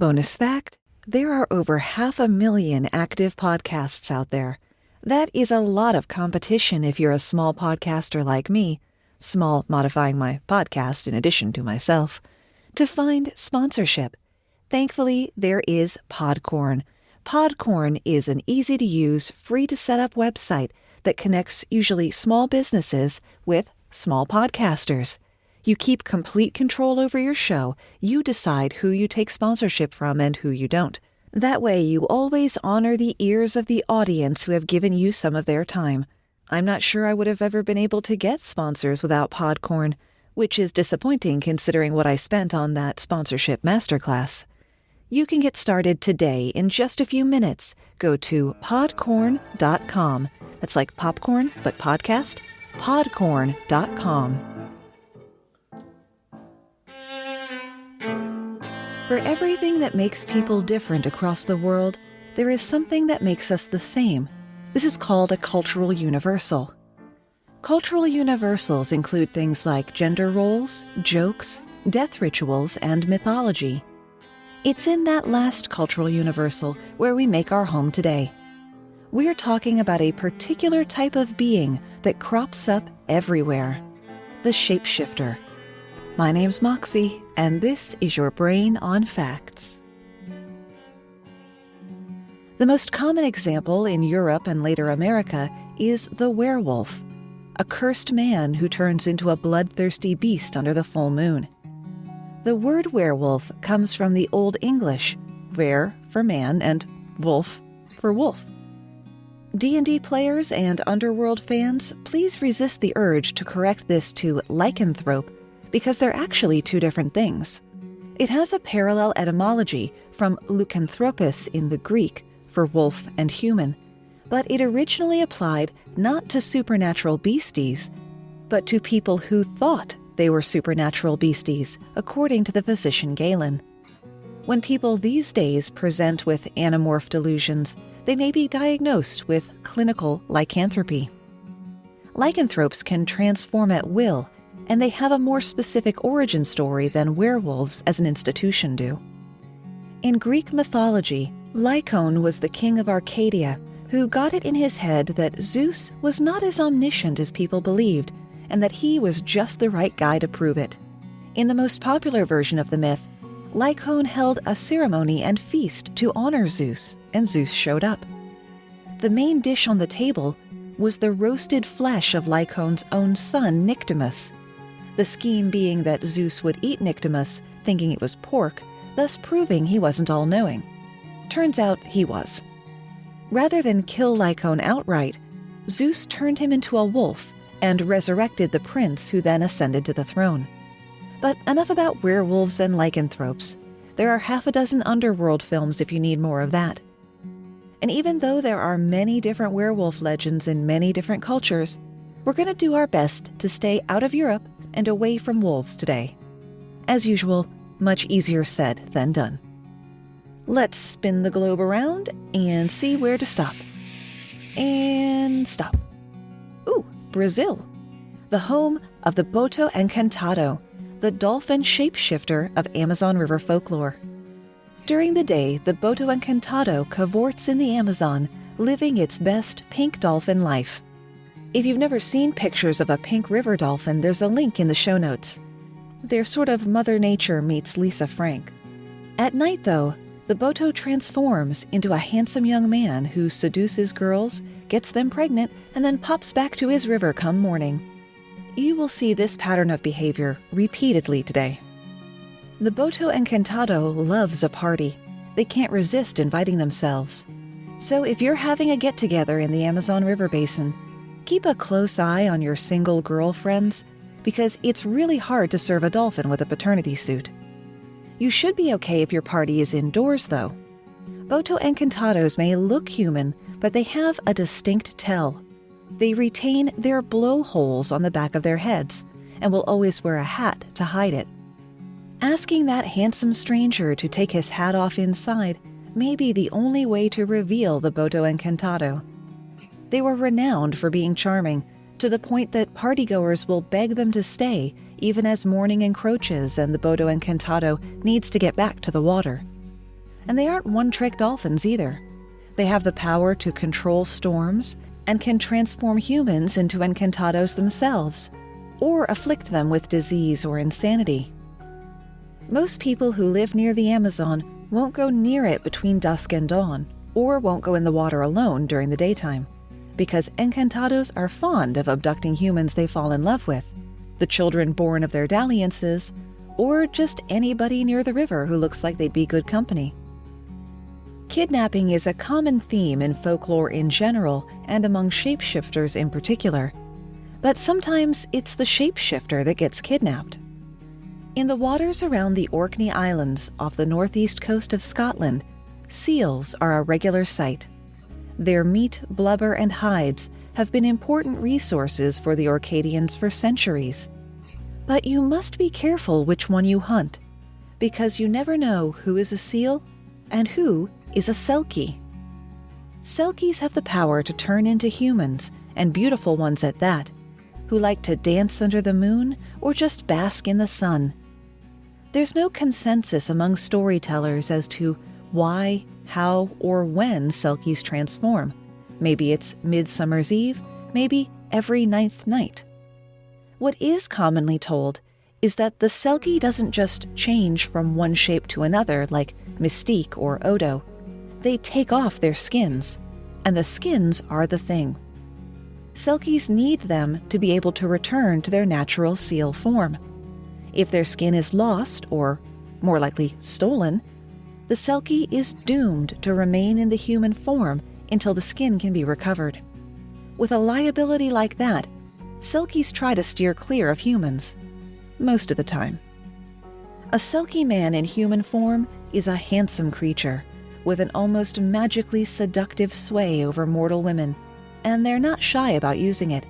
Bonus fact, there are over 500,000 active podcasts out there. That is a lot of competition if you're a small podcaster like me, small modifying my podcast in addition to myself, to find sponsorship. Thankfully, there is Podcorn. Podcorn is an easy-to-use, free-to-set-up website that connects usually small businesses with small podcasters. You keep complete control over your show. You decide who you take sponsorship from and who you don't. That way, you always honor the ears of the audience who have given you some of their time. I'm not sure I would have ever been able to get sponsors without Podcorn, which is disappointing considering what I spent on that sponsorship masterclass. You can get started today in just a few minutes. Go to podcorn.com. That's like popcorn, but podcast. Podcorn.com. For everything that makes people different across the world, there is something that makes us the same. This is called a cultural universal. Cultural universals include things like gender roles, jokes, death rituals, and mythology. It's in that last cultural universal where we make our home today. We're talking about a particular type of being that crops up everywhere, the shapeshifter. My name's Moxie, and this is your Brain on Facts. The most common example in Europe and later America is the werewolf, a cursed man who turns into a bloodthirsty beast under the full moon. The word werewolf comes from the Old English, were for man and wolf for wolf. D&D players and Underworld fans, please resist the urge to correct this to lycanthrope, because they're actually two different things. It has a parallel etymology from lycanthropos in the Greek for wolf and human, but it originally applied not to supernatural beasties, but to people who thought they were supernatural beasties, according to the physician Galen. When people these days present with anamorph delusions, they may be diagnosed with clinical lycanthropy. Lycanthropes can transform at will, and they have a more specific origin story than werewolves as an institution do. In Greek mythology, Lycon was the king of Arcadia, who got it in his head that Zeus was not as omniscient as people believed, and that he was just the right guy to prove it. In the most popular version of the myth, Lycon held a ceremony and feast to honor Zeus, and Zeus showed up. The main dish on the table was the roasted flesh of Lycon's own son, Nyctimus. The scheme being that Zeus would eat Nyctimus, thinking it was pork, thus proving he wasn't all-knowing. Turns out he was. Rather than kill Lycon outright, Zeus turned him into a wolf and resurrected the prince who then ascended to the throne. But enough about werewolves and lycanthropes. There are 6 Underworld films if you need more of that. And even though there are many different werewolf legends in many different cultures, we're going to do our best to stay out of Europe and away from wolves today. As usual, much easier said than done. Let's spin the globe around and see where to stop. And stop. Ooh, Brazil, the home of the Boto Encantado, the dolphin shapeshifter of Amazon River folklore. During the day, the Boto Encantado cavorts in the Amazon, living its best pink dolphin life. If you've never seen pictures of a pink river dolphin, there's a link in the show notes. They're sort of Mother Nature meets Lisa Frank. At night, though, the Boto transforms into a handsome young man who seduces girls, gets them pregnant, and then pops back to his river come morning. You will see this pattern of behavior repeatedly today. The Boto Encantado loves a party. They can't resist inviting themselves. So if you're having a get-together in the Amazon River Basin, keep a close eye on your single girlfriends, because it's really hard to serve a dolphin with a paternity suit. You should be okay if your party is indoors, though. Boto Encantados may look human, but they have a distinct tell. They retain their blowholes on the back of their heads, and will always wear a hat to hide it. Asking that handsome stranger to take his hat off inside may be the only way to reveal the Boto Encantado. They were renowned for being charming, to the point that partygoers will beg them to stay even as morning encroaches and the Boto Encantado needs to get back to the water. And they aren't one-trick dolphins either. They have the power to control storms and can transform humans into encantados themselves, or afflict them with disease or insanity. Most people who live near the Amazon won't go near it between dusk and dawn, or won't go in the water alone during the daytime, because encantados are fond of abducting humans they fall in love with, the children born of their dalliances, or just anybody near the river who looks like they'd be good company. Kidnapping is a common theme in folklore in general and among shapeshifters in particular, but sometimes it's the shapeshifter that gets kidnapped. In the waters around the Orkney Islands off the northeast coast of Scotland, seals are a regular sight. Their meat, blubber, and hides have been important resources for the Orcadians for centuries. But you must be careful which one you hunt, because you never know who is a seal and who is a selkie. Selkies have the power to turn into humans, and beautiful ones at that, who like to dance under the moon or just bask in the sun. There's no consensus among storytellers as to why, how, or when selkies transform. Maybe it's Midsummer's Eve, maybe every 9th night. What is commonly told is that the selkie doesn't just change from one shape to another like Mystique or Odo. They take off their skins, and the skins are the thing. Selkies need them to be able to return to their natural seal form. If their skin is lost, or more likely stolen, the selkie is doomed to remain in the human form until the skin can be recovered. With a liability like that, selkies try to steer clear of humans, most of the time. A selkie man in human form is a handsome creature, with an almost magically seductive sway over mortal women, and they're not shy about using it.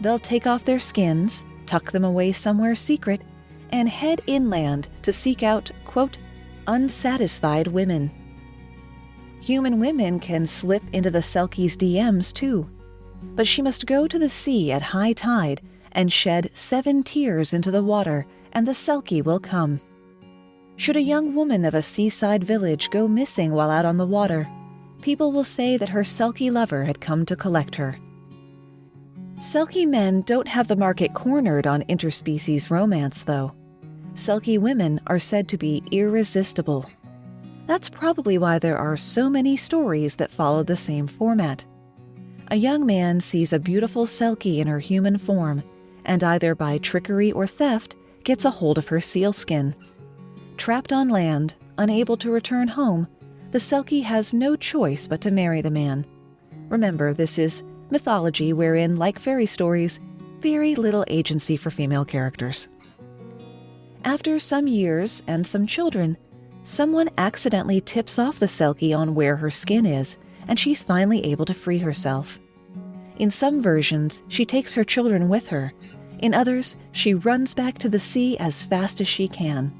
They'll take off their skins, tuck them away somewhere secret, and head inland to seek out, quote, unsatisfied women. Human women can slip into the selkie's DMs too, but she must go to the sea at high tide and shed 7 tears into the water, and the selkie will come. Should a young woman of a seaside village go missing while out on the water, people will say that her selkie lover had come to collect her. Selkie men don't have the market cornered on interspecies romance, though. Selkie women are said to be irresistible. That's probably why there are so many stories that follow the same format. A young man sees a beautiful selkie in her human form, and either by trickery or theft gets a hold of her sealskin. Trapped on land, unable to return home, the selkie has no choice but to marry the man. Remember, this is mythology wherein, like fairy stories, very little agency for female characters. After some years and some children, someone accidentally tips off the selkie on where her skin is, and she's finally able to free herself. In some versions, she takes her children with her. In others, she runs back to the sea as fast as she can.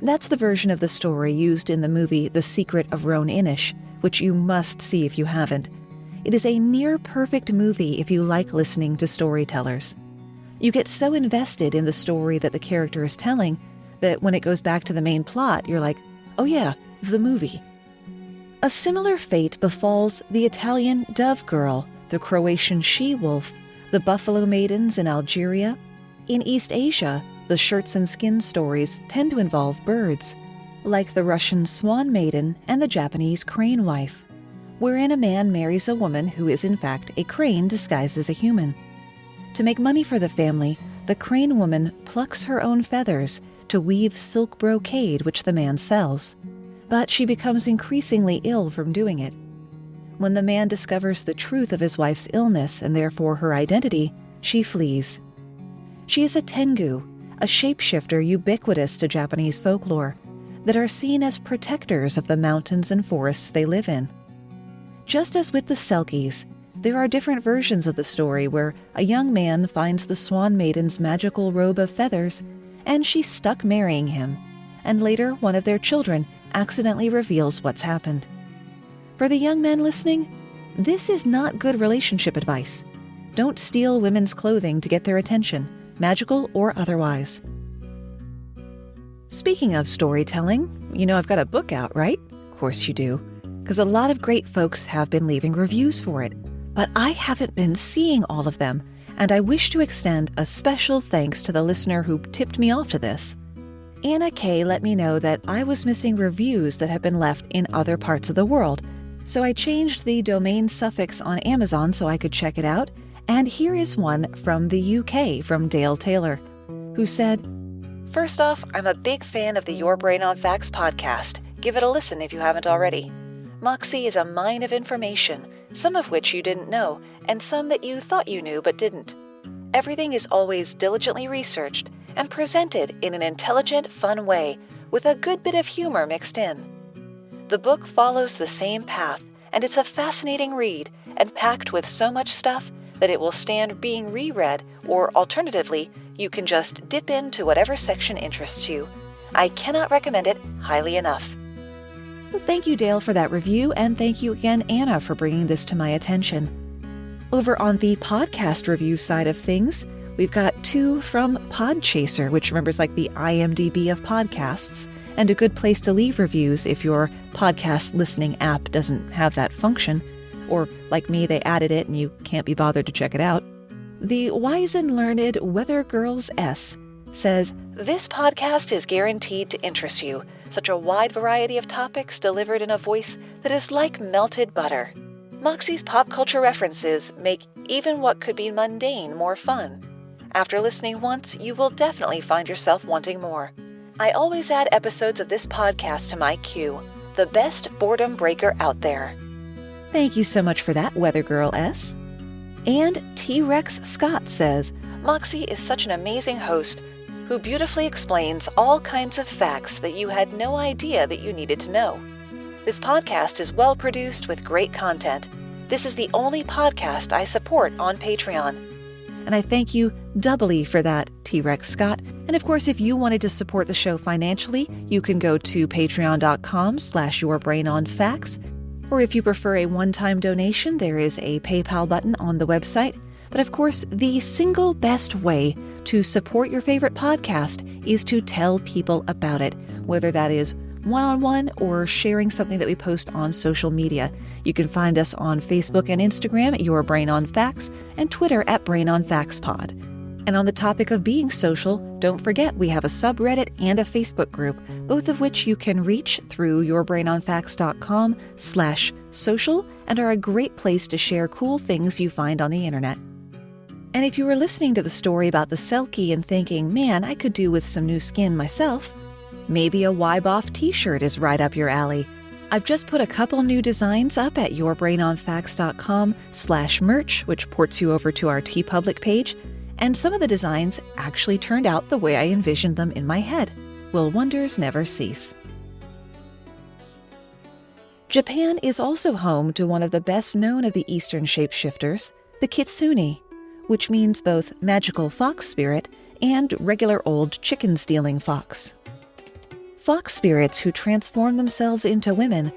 That's the version of the story used in the movie The Secret of Roan Inish, which you must see if you haven't. It is a near-perfect movie if you like listening to storytellers. You get so invested in the story that the character is telling that when it goes back to the main plot, you're like, oh yeah, the movie. A similar fate befalls the Italian Dove Girl, the Croatian She-Wolf, the Buffalo Maidens in Algeria. In East Asia, the shirts and skin stories tend to involve birds, like the Russian Swan Maiden and the Japanese Crane Wife, wherein a man marries a woman who is in fact a crane disguised as a human. To make money for the family, the crane woman plucks her own feathers to weave silk brocade which the man sells, but she becomes increasingly ill from doing it. When the man discovers the truth of his wife's illness and therefore her identity, she flees. She is a tengu, a shapeshifter ubiquitous to Japanese folklore, that are seen as protectors of the mountains and forests they live in. Just as with the selkies, there are different versions of the story where a young man finds the Swan Maiden's magical robe of feathers, and she's stuck marrying him, and later one of their children accidentally reveals what's happened. For the young men listening, this is not good relationship advice. Don't steal women's clothing to get their attention, magical or otherwise. Speaking of storytelling, you know I've got a book out, right? Of course you do, because a lot of great folks have been leaving reviews for it, but I haven't been seeing all of them, and I wish to extend a special thanks to the listener who tipped me off to this. Anna K. let me know that I was missing reviews that had been left in other parts of the world, so I changed the domain suffix on Amazon so I could check it out, and here is one from the UK from Dale Taylor, who said, "First off, I'm a big fan of the Your Brain on Facts podcast. Give it a listen if you haven't already. Moxie is a mine of information, some of which you didn't know, and some that you thought you knew but didn't. Everything is always diligently researched and presented in an intelligent, fun way, with a good bit of humor mixed in. The book follows the same path, and it's a fascinating read and packed with so much stuff that it will stand being reread, or alternatively, you can just dip into whatever section interests you. I cannot recommend it highly enough." So thank you, Dale, for that review, and thank you again, Anna, for bringing this to my attention. Over on the podcast review side of things, we've got 2 from Podchaser, which remembers like the IMDb of podcasts, and a good place to leave reviews if your podcast listening app doesn't have that function, or like me, they added it and you can't be bothered to check it out. The Wise and Learned Weather Girls S says, "This podcast is guaranteed to interest you. Such a wide variety of topics delivered in a voice that is like melted butter. Moxie's pop culture references make even what could be mundane more fun. After listening once, you will definitely find yourself wanting more. I always add episodes of this podcast to my queue. The best boredom breaker out there." Thank you so much for that, Weather Girl S. And T-Rex Scott says, "Moxie is such an amazing host who beautifully explains all kinds of facts that you had no idea that you needed to know. This podcast is well produced with great content. This is the only podcast I support on Patreon." And I thank you doubly for that, T-Rex Scott. And of course, if you wanted to support the show financially, you can go to patreon.com/yourbrainonfacts. Or if you prefer a one-time donation, there is a PayPal button on the website. But of course, the single best way to support your favorite podcast is to tell people about it, whether that is one-on-one or sharing something that we post on social media. You can find us on Facebook and Instagram at Your Brain on Facts and Twitter at Brain on Facts Pod. And on the topic of being social, don't forget we have a subreddit and a Facebook group, both of which you can reach through yourbrainonfacts.com/social and are a great place to share cool things you find on the internet. And if you were listening to the story about the selkie and thinking, man, I could do with some new skin myself, maybe a YBOF t-shirt is right up your alley. I've just put a couple new designs up at yourbrainonfacts.com/merch, which ports you over to our TeePublic page. And some of the designs actually turned out the way I envisioned them in my head. Will wonders never cease? Japan is also home to one of the best known of the Eastern shapeshifters, the kitsune, which means both magical fox spirit and regular old chicken-stealing fox. Fox spirits who transform themselves into women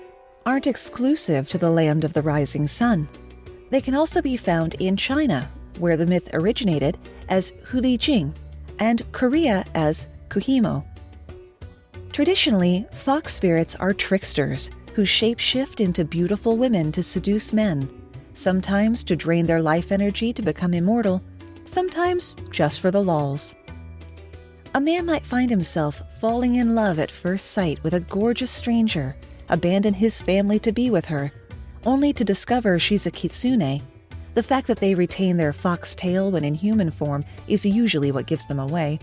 aren't exclusive to the land of the rising sun. They can also be found in China, where the myth originated, as Hulijing, and Korea as Kuhimo. Traditionally, fox spirits are tricksters who shapeshift into beautiful women to seduce men, sometimes to drain their life energy to become immortal, sometimes just for the lulz. A man might find himself falling in love at first sight with a gorgeous stranger, abandon his family to be with her, only to discover she's a kitsune. The fact that they retain their fox tail when in human form is usually what gives them away.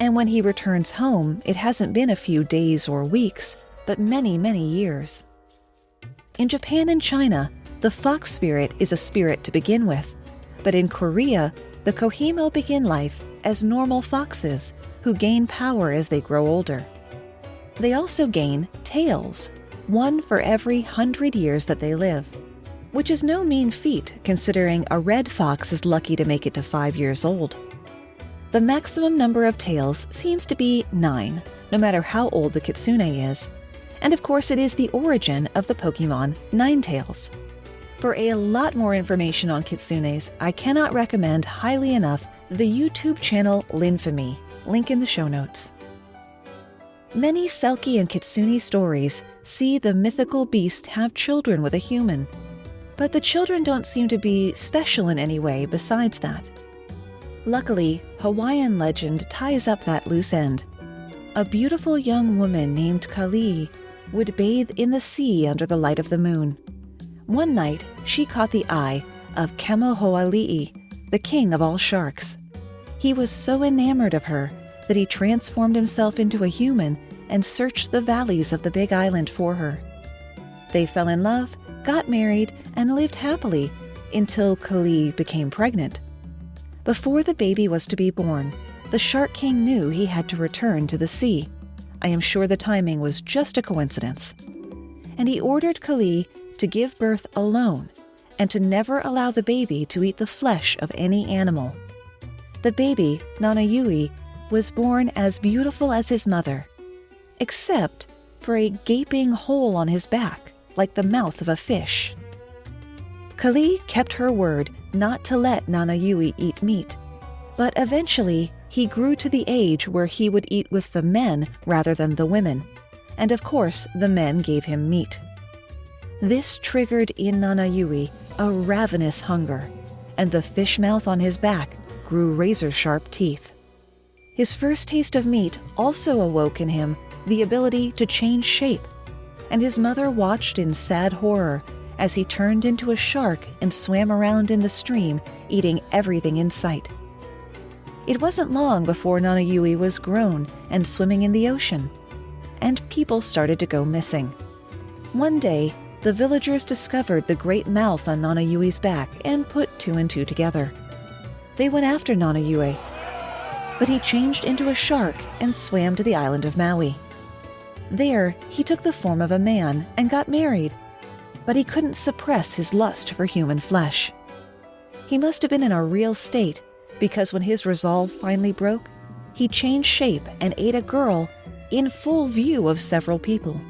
And when he returns home, it hasn't been a few days or weeks, but many, many years. In Japan and China, the fox spirit is a spirit to begin with, but in Korea, the Kohimo begin life as normal foxes who gain power as they grow older. They also gain tails, one for every 100 years that they live, which is no mean feat considering a red fox is lucky to make it to 5 years old. The maximum number of tails seems to be 9, no matter how old the kitsune is. And of course, it is the origin of the Pokemon Ninetales. For a lot more information on kitsunes, I cannot recommend highly enough the YouTube channel Linfamy, link in the show notes. Many selkie and kitsune stories see the mythical beast have children with a human, but the children don't seem to be special in any way besides that. Luckily, Hawaiian legend ties up that loose end. A beautiful young woman named Kali would bathe in the sea under the light of the moon. One night, she caught the eye of Kemohoali'i, the king of all sharks. He was so enamored of her that he transformed himself into a human and searched the valleys of the Big Island for her. They fell in love, got married, and lived happily until Kali became pregnant. Before the baby was to be born, the Shark King knew he had to return to the sea. I am sure the timing was just a coincidence. And he ordered Kali to give birth alone and to never allow the baby to eat the flesh of any animal. The baby, Nanayui, was born as beautiful as his mother, except for a gaping hole on his back, like the mouth of a fish. Kali kept her word not to let Nanayui eat meat, but eventually he grew to the age where he would eat with the men rather than the women, and of course the men gave him meat. This triggered in Nanayui a ravenous hunger, and the fish mouth on his back grew razor-sharp teeth. His first taste of meat also awoke in him the ability to change shape, and his mother watched in sad horror as he turned into a shark and swam around in the stream, eating everything in sight. It wasn't long before Nanayui was grown and swimming in the ocean, and people started to go missing. One day, the villagers discovered the great mouth on Nanayui's back and put two and two together. They went after Nanayui, but he changed into a shark and swam to the island of Maui. There, he took the form of a man and got married, but he couldn't suppress his lust for human flesh. He must have been in a real state, because when his resolve finally broke, he changed shape and ate a girl in full view of several people.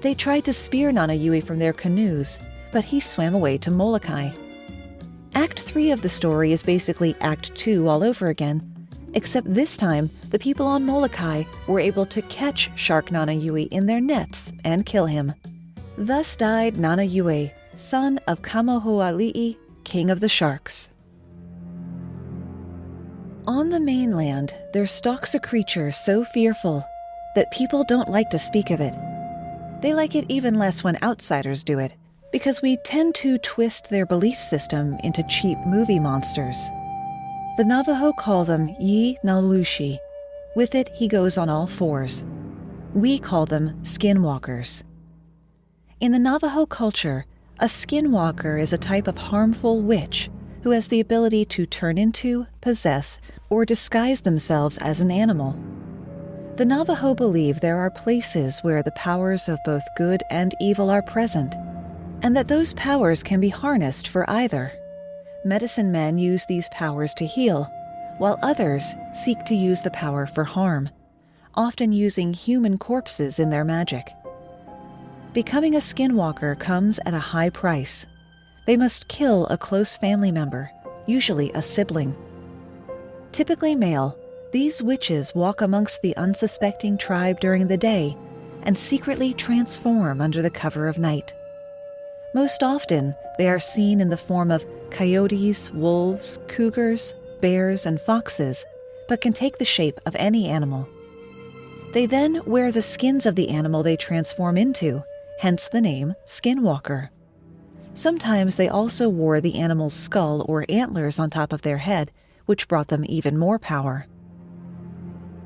They tried to spear Nanayui from their canoes, but he swam away to Molokai. Act 3 of the story is basically Act 2 all over again, except this time the people on Molokai were able to catch Shark Nanayui in their nets and kill him. Thus died Nanayui, son of Kamohoali'i, king of the sharks. On the mainland, there stalks a creature so fearful that people don't like to speak of it. They like it even less when outsiders do it, because we tend to twist their belief system into cheap movie monsters. The Navajo call them Yi Nalushi. With it, he goes on all fours. We call them skinwalkers. In the Navajo culture, a skinwalker is a type of harmful witch who has the ability to turn into, possess, or disguise themselves as an animal. The Navajo believe there are places where the powers of both good and evil are present, and that those powers can be harnessed for either. Medicine men use these powers to heal, while others seek to use the power for harm, often using human corpses in their magic. Becoming a skinwalker comes at a high price. They must kill a close family member, usually a sibling. Typically male, these witches walk amongst the unsuspecting tribe during the day and secretly transform under the cover of night. Most often, they are seen in the form of coyotes, wolves, cougars, bears, and foxes, but can take the shape of any animal. They then wear the skins of the animal they transform into, hence the name skinwalker. Sometimes they also wore the animal's skull or antlers on top of their head, which brought them even more power.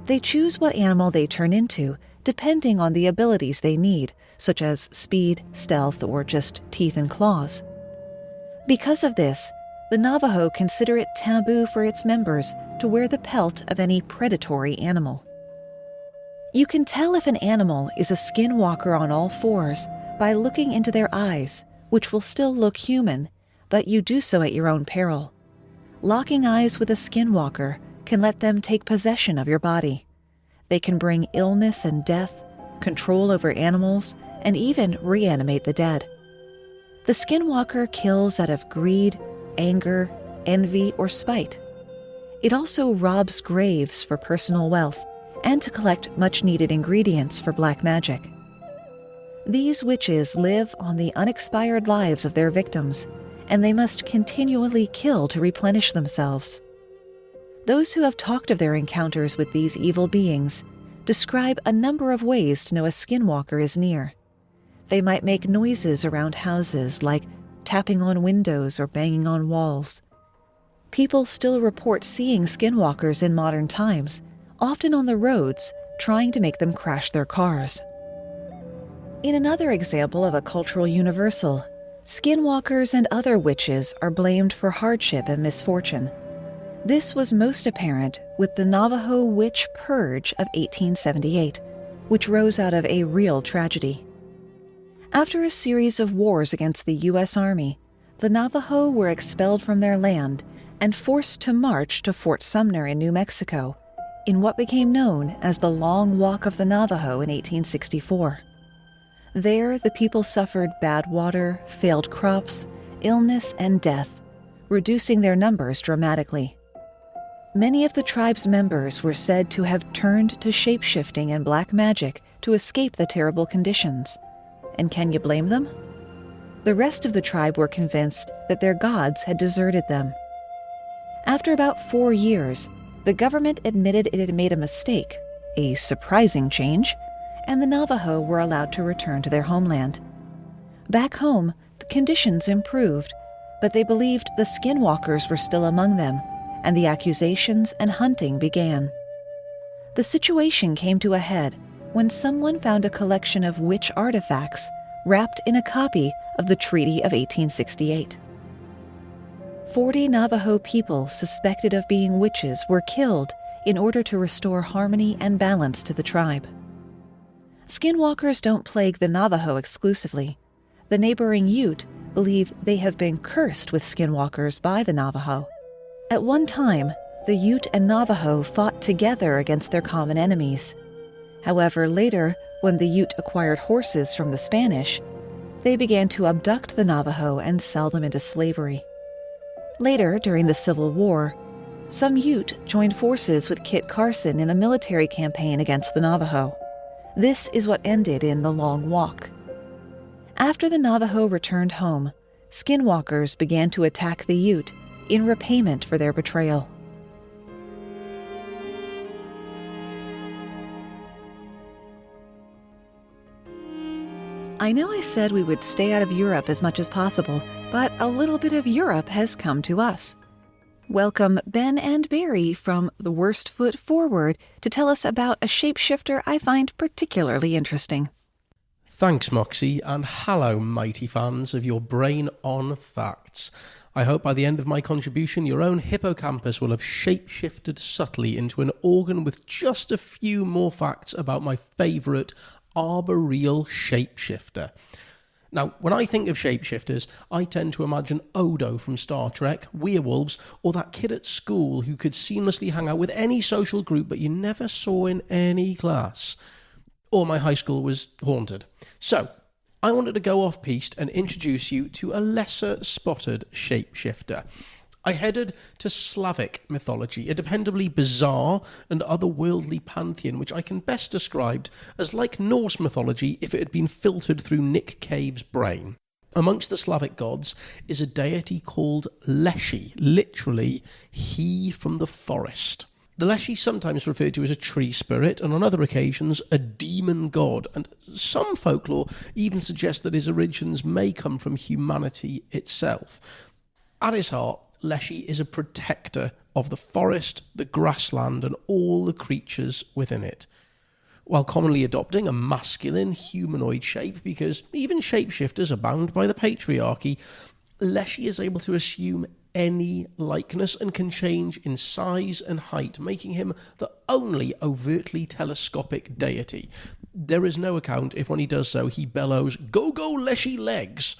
They choose what animal they turn into, depending on the abilities they need, such as speed, stealth, or just teeth and claws. Because of this, the Navajo consider it taboo for its members to wear the pelt of any predatory animal. You can tell if an animal is a skinwalker on all fours by looking into their eyes, which will still look human, but you do so at your own peril. Locking eyes with a skinwalker can let them take possession of your body. They can bring illness and death, control over animals, and even reanimate the dead. The skinwalker kills out of greed, anger, envy, or spite. It also robs graves for personal wealth and to collect much-needed ingredients for black magic. These witches live on the unexpired lives of their victims, and they must continually kill to replenish themselves. Those who have talked of their encounters with these evil beings describe a number of ways to know a skinwalker is near. They might make noises around houses, like tapping on windows or banging on walls. People still report seeing skinwalkers in modern times, often on the roads, trying to make them crash their cars. In another example of a cultural universal, skinwalkers and other witches are blamed for hardship and misfortune. This was most apparent with the Navajo witch Purge of 1878, which rose out of a real tragedy. After a series of wars against the U.S. Army, the Navajo were expelled from their land and forced to march to Fort Sumner in New Mexico, in what became known as the Long Walk of the Navajo in 1864. There, the people suffered bad water, failed crops, illness, and death, reducing their numbers dramatically. Many of the tribe's members were said to have turned to shapeshifting and black magic to escape the terrible conditions. And can you blame them? The rest of the tribe were convinced that their gods had deserted them. After about 4 years, the government admitted it had made a mistake, a surprising change, and the Navajo were allowed to return to their homeland. Back home, the conditions improved, but they believed the skinwalkers were still among them, and the accusations and hunting began. The situation came to a head when someone found a collection of witch artifacts wrapped in a copy of the Treaty of 1868. 40 Navajo people suspected of being witches were killed in order to restore harmony and balance to the tribe. Skinwalkers don't plague the Navajo exclusively. The neighboring Ute believe they have been cursed with skinwalkers by the Navajo. At one time, the Ute and Navajo fought together against their common enemies. However, later, when the Ute acquired horses from the Spanish, they began to abduct the Navajo and sell them into slavery. Later, during the Civil War, some Ute joined forces with Kit Carson in a military campaign against the Navajo. This is what ended in the Long Walk. After the Navajo returned home, skinwalkers began to attack the Ute in repayment for their betrayal. I know I said we would stay out of Europe as much as possible, but a little bit of Europe has come to us. Welcome Ben and Barry from The Worst Foot Forward to tell us about a shapeshifter I find particularly interesting. Thanks, Moxie, and hello, mighty fans of your brain on facts. I hope by the end of my contribution, your own hippocampus will have shapeshifted subtly into an organ with just a few more facts about my favourite arboreal shapeshifter. Now, when I think of shapeshifters, I tend to imagine Odo from Star Trek, werewolves, or that kid at school who could seamlessly hang out with any social group but you never saw in any class. Or my high school was haunted. So, I wanted to go off-piste and introduce you to a lesser-spotted shapeshifter. I headed to Slavic mythology, a dependably bizarre and otherworldly pantheon which I can best describe as like Norse mythology if it had been filtered through Nick Cave's brain. Amongst the Slavic gods is a deity called Leshy, literally, he from the forest. The Leshy is sometimes referred to as a tree spirit, and on other occasions a demon god, and some folklore even suggests that his origins may come from humanity itself. At his heart, Leshy is a protector of the forest, the grassland, and all the creatures within it, while commonly adopting a masculine humanoid shape, because even shapeshifters are bound by the patriarchy. Leshy is able to assume any likeness and can change in size and height, making him the only overtly telescopic deity. There is no account if when he does so he bellows, "Go, go, Leshy legs!"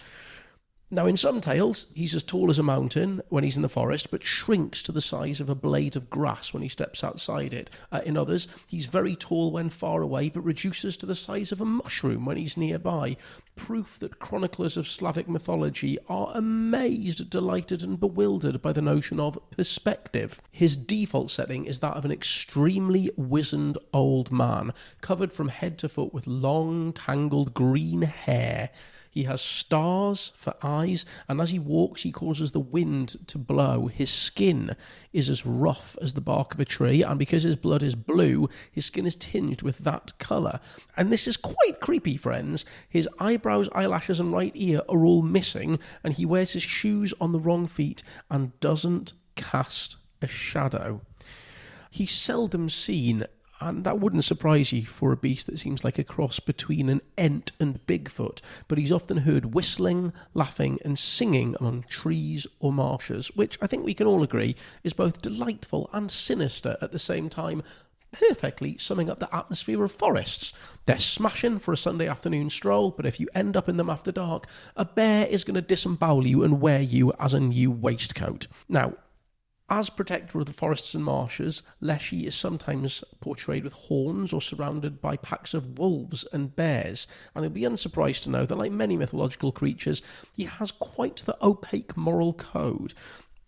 Now, in some tales, he's as tall as a mountain when he's in the forest, but shrinks to the size of a blade of grass when he steps outside it. In others, he's very tall when far away, but reduces to the size of a mushroom when he's nearby. Proof that chroniclers of Slavic mythology are amazed, delighted, and bewildered by the notion of perspective. His default setting is that of an extremely wizened old man, covered from head to foot with long, tangled green hair. He has stars for eyes, and as he walks, he causes the wind to blow. His skin is as rough as the bark of a tree, and because his blood is blue, his skin is tinged with that colour. And this is quite creepy, friends. His eyebrows, eyelashes, and right ear are all missing, and he wears his shoes on the wrong feet and doesn't cast a shadow. He's seldom seen, and that wouldn't surprise you for a beast that seems like a cross between an Ent and Bigfoot, but he's often heard whistling, laughing, and singing among trees or marshes, which I think we can all agree is both delightful and sinister at the same time, perfectly summing up the atmosphere of forests. They're smashing for a Sunday afternoon stroll, but if you end up in them after dark, a bear is going to disembowel you and wear you as a new waistcoat. Now, as protector of the forests and marshes, Leshy is sometimes portrayed with horns or surrounded by packs of wolves and bears, and you'll be unsurprised to know that, like many mythological creatures, he has quite the opaque moral code.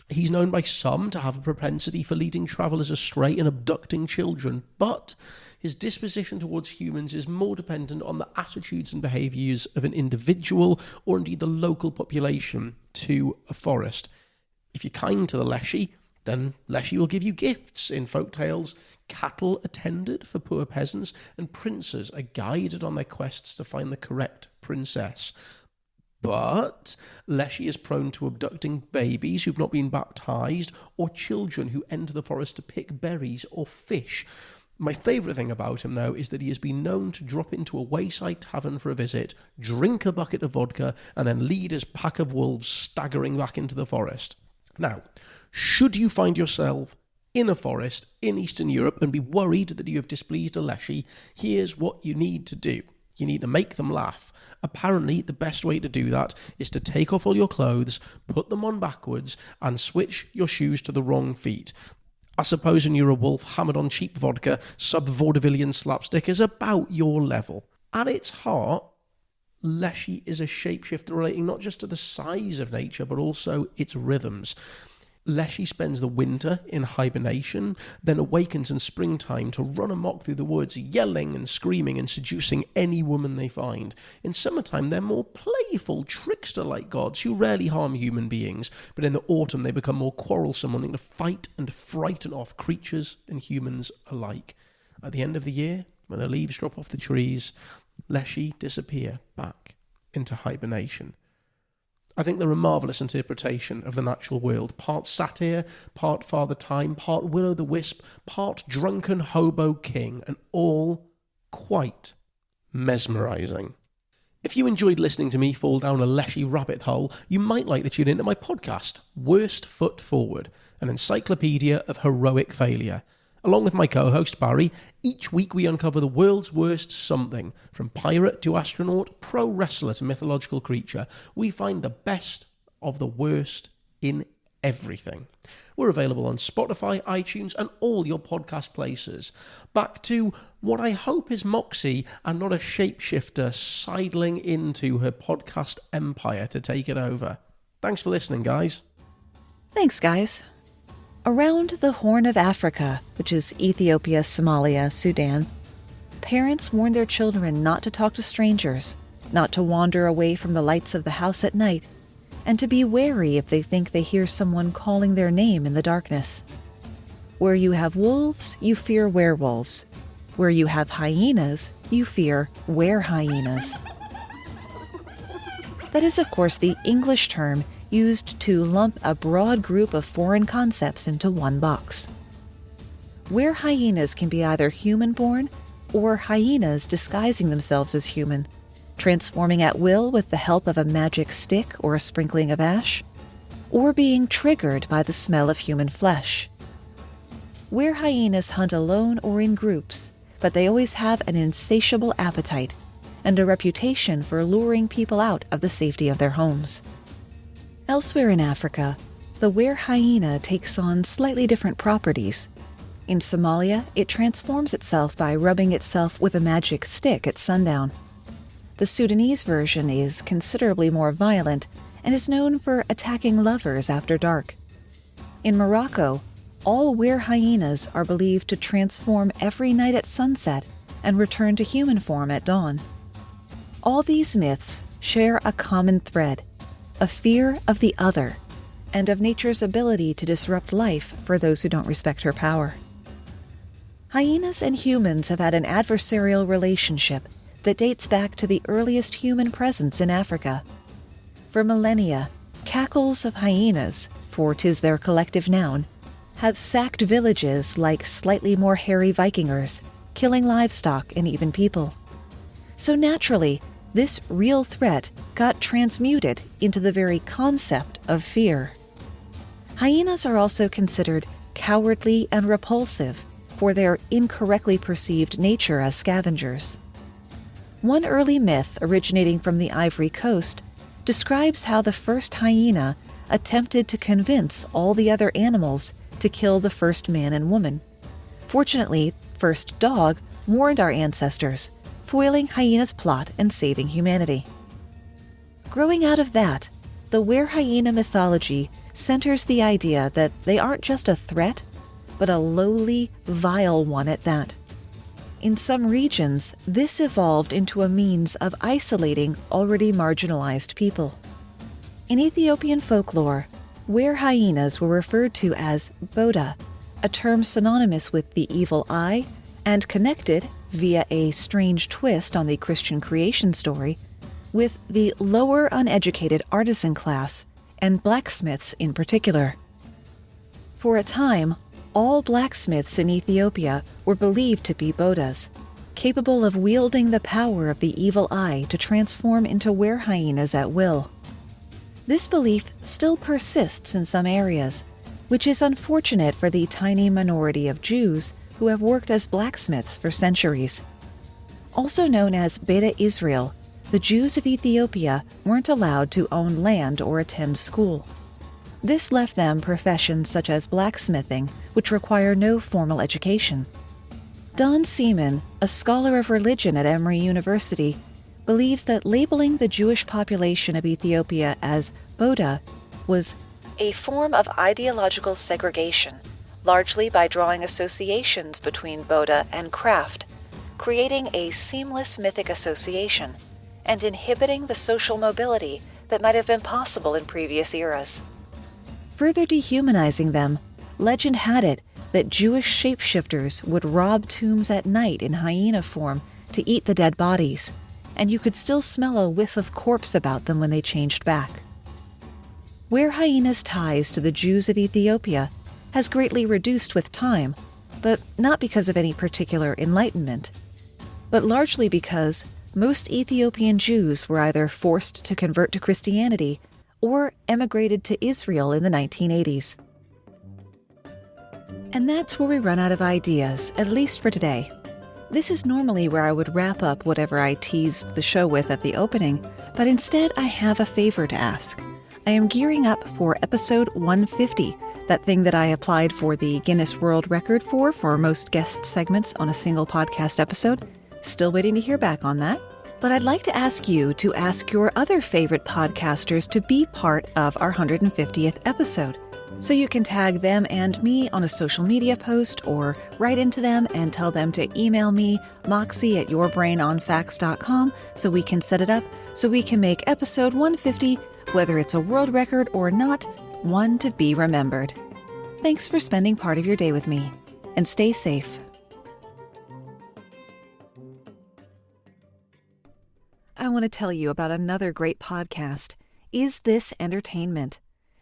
He's known by some to have a propensity for leading travellers astray and abducting children, but his disposition towards humans is more dependent on the attitudes and behaviours of an individual or indeed the local population to a forest. If you're kind to the Leshy, then Leshy will give you gifts. In folk tales, cattle are tended for poor peasants, and princes are guided on their quests to find the correct princess. But Leshy is prone to abducting babies who've not been baptised, or children who enter the forest to pick berries or fish. My favourite thing about him, though, is that he has been known to drop into a wayside tavern for a visit, drink a bucket of vodka, and then lead his pack of wolves staggering back into the forest. Now, should you find yourself in a forest in Eastern Europe and be worried that you have displeased a Leshy, here's what you need to do. You need to make them laugh. Apparently, the best way to do that is to take off all your clothes, put them on backwards, and switch your shoes to the wrong feet. I suppose when you're a wolf hammered on cheap vodka, sub-vaudevillian slapstick is about your level. At its heart, Leshy is a shapeshifter relating not just to the size of nature, but also its rhythms. Leshy spends the winter in hibernation, then awakens in springtime to run amok through the woods, yelling and screaming and seducing any woman they find. In summertime, they're more playful, trickster-like gods who rarely harm human beings, but in the autumn they become more quarrelsome, wanting to fight and frighten off creatures and humans alike. At the end of the year, when the leaves drop off the trees, Leshy disappear back into hibernation. I think they're a marvellous interpretation of the natural world. Part satire, part Father Time, part Will-o'-the-Wisp, part drunken hobo king, and all quite mesmerising. If you enjoyed listening to me fall down a Leshy rabbit hole, you might like to tune into my podcast, Worst Foot Forward, an encyclopedia of heroic failure. Along with my co-host Barry, each week we uncover the world's worst something. From pirate to astronaut, pro wrestler to mythological creature, we find the best of the worst in everything. We're available on Spotify, iTunes, and all your podcast places. Back to what I hope is Moxie and not a shapeshifter sidling into her podcast empire to take it over. Thanks for listening, guys. Thanks, guys. Around the Horn of Africa, which is Ethiopia, Somalia, Sudan, parents warn their children not to talk to strangers, not to wander away from the lights of the house at night, and to be wary if they think they hear someone calling their name in the darkness. Where you have wolves, you fear werewolves. Where you have hyenas, you fear werehyenas. That is, of course, the English term used to lump a broad group of foreign concepts into one box. Werehyenas can be either human-born or hyenas disguising themselves as human, transforming at will with the help of a magic stick or a sprinkling of ash, or being triggered by the smell of human flesh. Werehyenas hunt alone or in groups, but they always have an insatiable appetite and a reputation for luring people out of the safety of their homes. Elsewhere in Africa, the werehyena takes on slightly different properties. In Somalia, it transforms itself by rubbing itself with a magic stick at sundown. The Sudanese version is considerably more violent and is known for attacking lovers after dark. In Morocco, all werehyenas are believed to transform every night at sunset and return to human form at dawn. All these myths share a common thread, a fear of the other, and of nature's ability to disrupt life for those who don't respect her power. Hyenas and humans have had an adversarial relationship that dates back to the earliest human presence in Africa. For millennia, cackles of hyenas, for 'tis their collective noun, have sacked villages like slightly more hairy Vikingers, killing livestock and even people. So naturally, this real threat got transmuted into the very concept of fear. Hyenas are also considered cowardly and repulsive for their incorrectly perceived nature as scavengers. One early myth originating from the Ivory Coast describes how the first hyena attempted to convince all the other animals to kill the first man and woman. Fortunately, first dog warned our ancestors, foiling hyena's plot and saving humanity. Growing out of that, the werehyena mythology centers the idea that they aren't just a threat, but a lowly, vile one at that. In some regions, this evolved into a means of isolating already marginalized people. In Ethiopian folklore, werehyenas were referred to as Boda, a term synonymous with the evil eye and connected, via a strange twist on the Christian creation story, with the lower uneducated artisan class and blacksmiths in particular. For a time, all blacksmiths in Ethiopia were believed to be Bodas, capable of wielding the power of the evil eye to transform into werehyenas at will. This belief still persists in some areas, which is unfortunate for the tiny minority of Jews who have worked as blacksmiths for centuries. Also known as Beta Israel, the Jews of Ethiopia weren't allowed to own land or attend school. This left them professions such as blacksmithing, which require no formal education. Don Seaman, a scholar of religion at Emory University, believes that labeling the Jewish population of Ethiopia as Boda was a form of ideological segregation, largely by drawing associations between Boda and craft, creating a seamless mythic association, and inhibiting the social mobility that might have been possible in previous eras. Further dehumanizing them, legend had it that Jewish shapeshifters would rob tombs at night in hyena form to eat the dead bodies, and you could still smell a whiff of corpse about them when they changed back. Werehyenas' ties to the Jews of Ethiopia has greatly reduced with time, but not because of any particular enlightenment, but largely because most Ethiopian Jews were either forced to convert to Christianity or emigrated to Israel in the 1980s. And that's where we run out of ideas, at least for today. This is normally where I would wrap up whatever I teased the show with at the opening, but instead I have a favor to ask. I am gearing up for episode 150, that thing that I applied for the Guinness World Record for most guest segments on a single podcast episode. Still waiting to hear back on that. But I'd like to ask you to ask your other favorite podcasters to be part of our 150th episode. So you can tag them and me on a social media post or write into them and tell them to email me, moxie@yourbrainonfacts.com, so we can set it up so we can make episode 150, whether it's a world record or not, one to be remembered. Thanks for spending part of your day with me, and stay safe. I want to tell you about another great podcast, Is This Entertainment?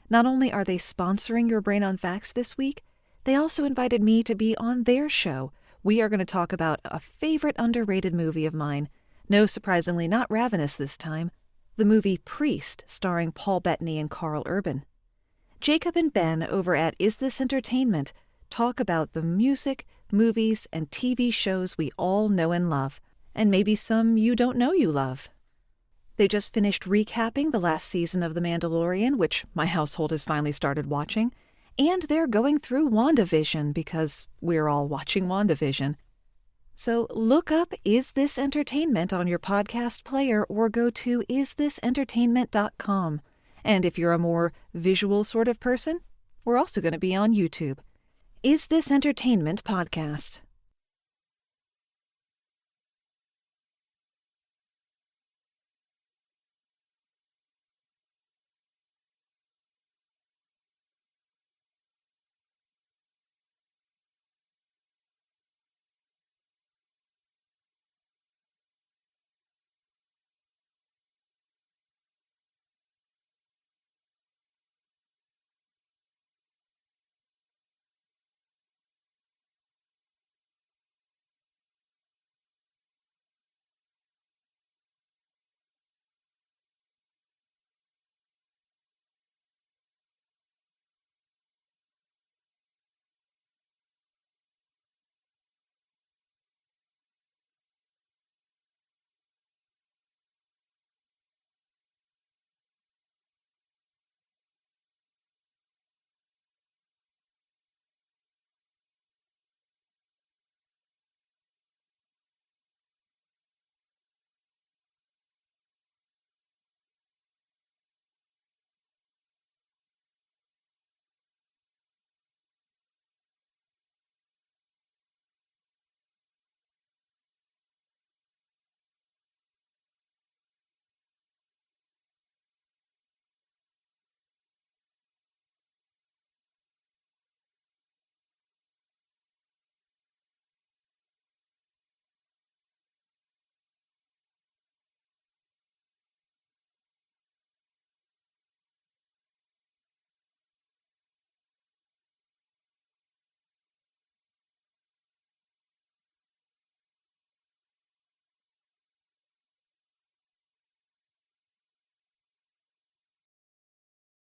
Not only are they sponsoring Your Brain on Facts this week, they also invited me to be on their show. We are going to talk about a favorite underrated movie of mine, no, surprisingly not Ravenous this time, the movie Priest, starring Paul Bettany and Carl Urban. Jacob and Ben over at Is This Entertainment talk about the music, movies, and TV shows we all know and love, and maybe some you don't know you love. They just finished recapping the last season of The Mandalorian, which my household has finally started watching, and they're going through WandaVision because we're all watching WandaVision. So look up Is This Entertainment on your podcast player or go to isthisentertainment.com. And if you're a more visual sort of person, we're also going to be on YouTube. Is This Entertainment Podcast.